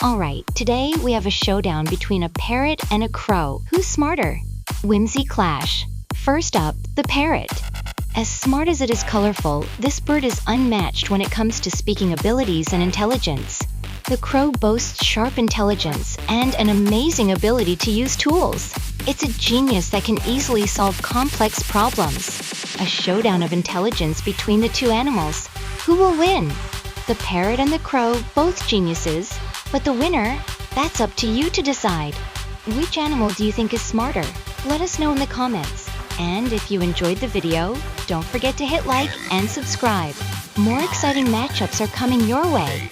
Alright, today we have a showdown between a parrot and a crow. Who's smarter? Whimsy clash. First up, the parrot. As smart as it is colorful, this bird is unmatched when it comes to speaking abilities and intelligence. The crow boasts sharp intelligence and an amazing ability to use tools. It's a genius that can easily solve complex problems. A showdown of intelligence between the two animals. Who will win? The parrot and the crow, both geniuses, but the winner, that's up to you to decide. Which animal do you think is smarter? Let us know in the comments. And if you enjoyed the video, don't forget to hit like and subscribe. More exciting matchups are coming your way.